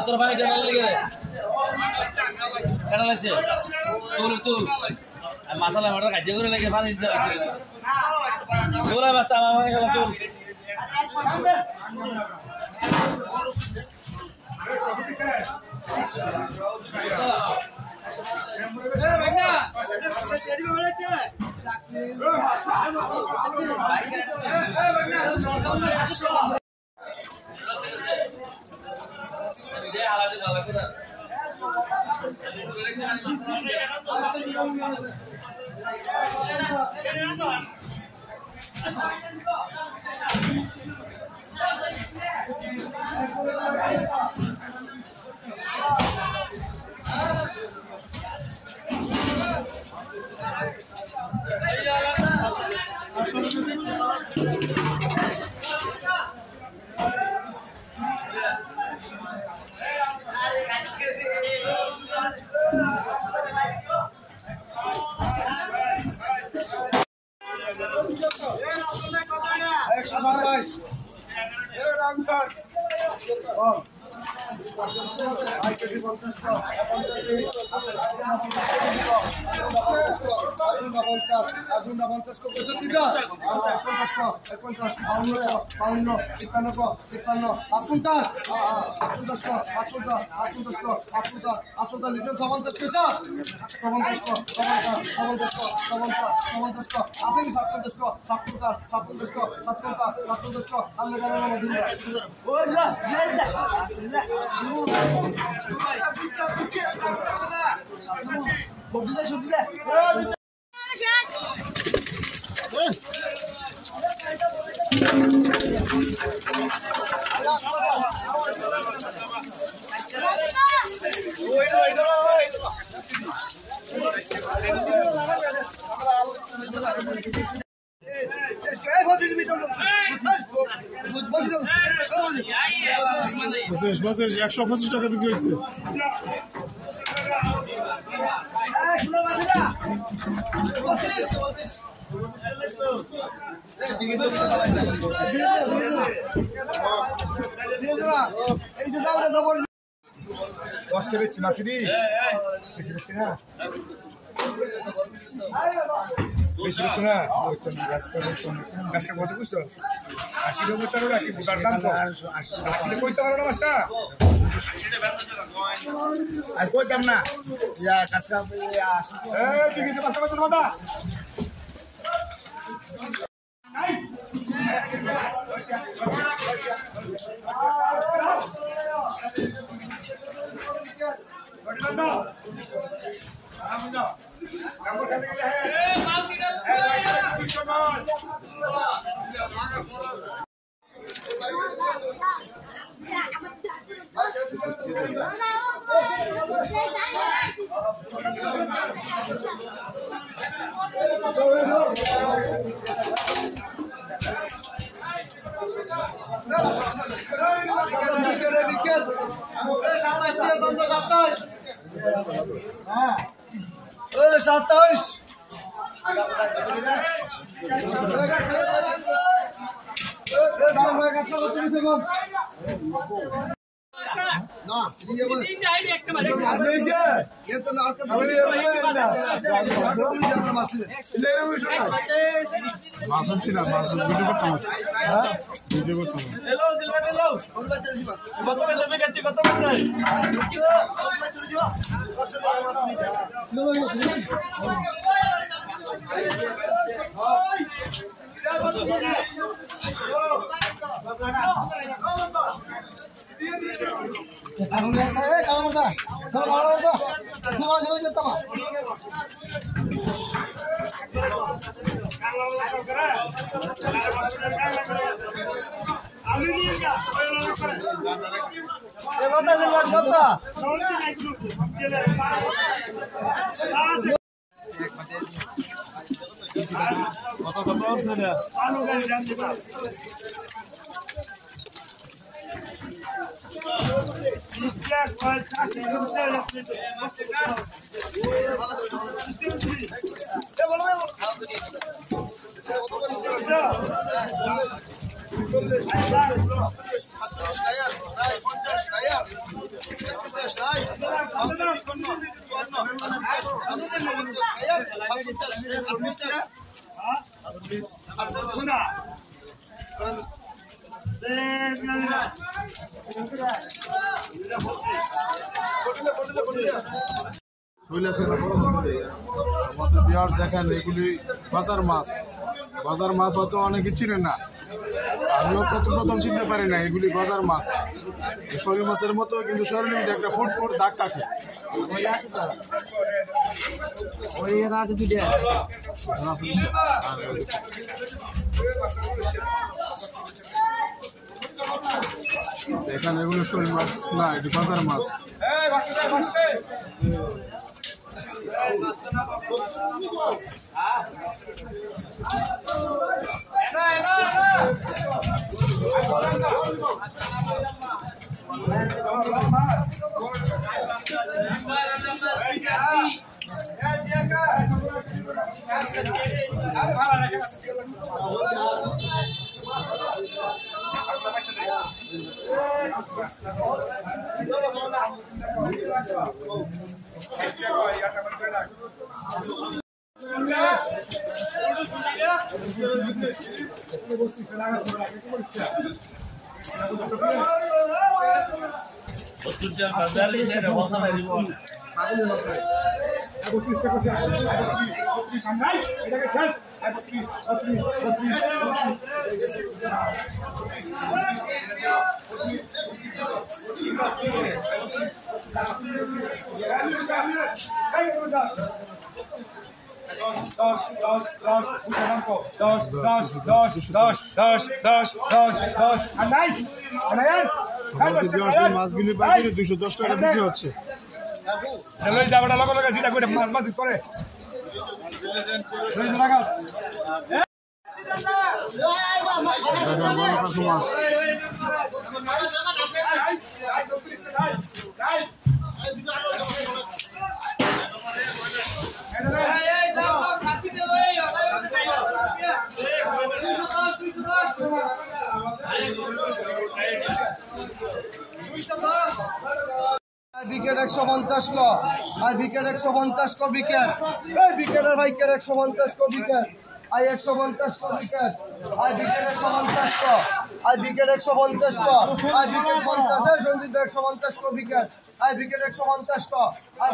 তোর ভাই ডাল লেগে কেন লাগছে তুল তুল মশলা মটর কাজে করে লাগে পানি দিতে লাগছে তোলা বাস্তা আমার গেল তুল বছর 125 টাকা বিক্রি হয়েছে। কষ্ট পেয়েছি না ফিরি বেশি পেয়েছি না বেশি হচ্ছে না গাছটা কত বুঝছো 80 টাকা তার ওরা কি গোটার দাম তো 80 টাকা কইতে পারো না মাছটা আর কইতাম না ইয়া কাঁচা এই কি দিতে পারছ না দাদা দেখেন এগুলি বাজার মাছ হয়তো অনেকে চিনেন না আমিও প্রথম চিনতে পারি না এগুলি বাজার মাছ শরীর মাছের মতো কিন্তু শরীরের মধ্যে একটা ফুট ফুট দাগ থাকে এখানে এগুলো শরীর মাছ না এটি বাজার মাছ মাছগুলি 210 টাকা বিক্রি হচ্ছে বিকেট 150 ক আই বিকেট 150 ক বিকেট এই বিকেটের ভাইকের 150 ক বিকেট আই 150 ক বিকেট আই বিকেট 150 ক আই বিকেট 150 ক আই বিকেট 50 এই সঞ্জিত 150 ক বিকেট আই বিকেট 150 ক আই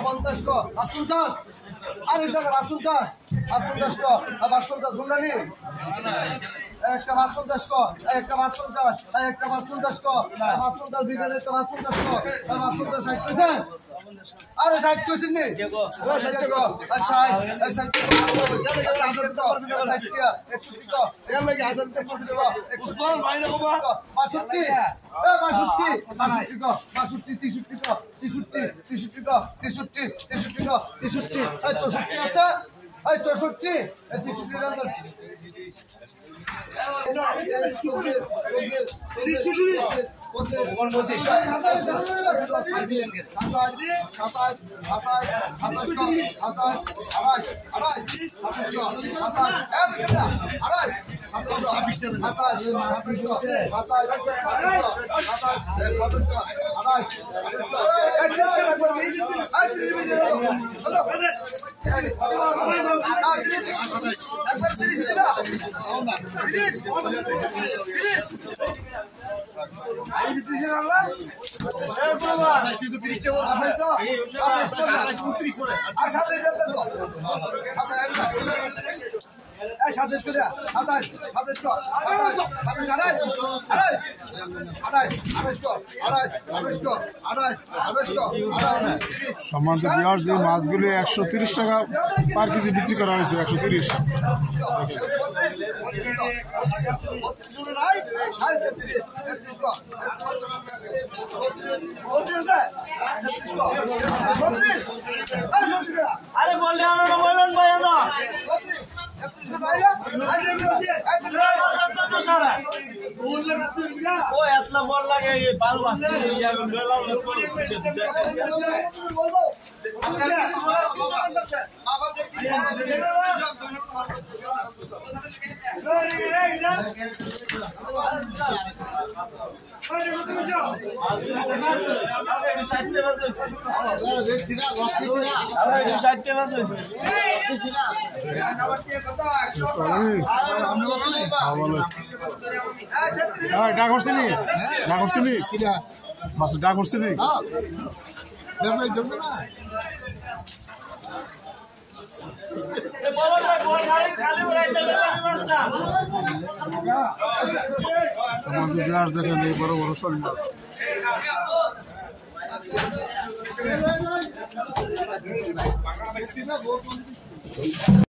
50 ক আসুন দাস আরে দাদা আসুন দাস ক আর 50 গুন্ডালি একটা 50 ক একটা 50 একটা 50 ক 50 বিকেট একটা 50 ক আর 50 60 কইছেন আরে 60 কইছেন নি ও 60 ক আর 60 60 ক হাজার টাকা করে দিতে 60 ক 160 ক এর লাগি হাজার টাকা করে দেব 160 ভাই রাখো 65 এ 65 65 ক 65 63 ক 63 ক 63 ক 63 এই 64 আছে এই 64 এই 63 রান সম্মানিত ভিউয়ার্স, এই মাছগুলি 130 টাকা পার কেজি বিক্রি করা হয়েছে। 130 আরে বললে আমরা বলেন ভাই আমরা ও এতলা বল লাগে বাল মাছ ডাক করছিনি মাছ ডাক করছিনি দেখেন এই বড় বড় শোল মাছ।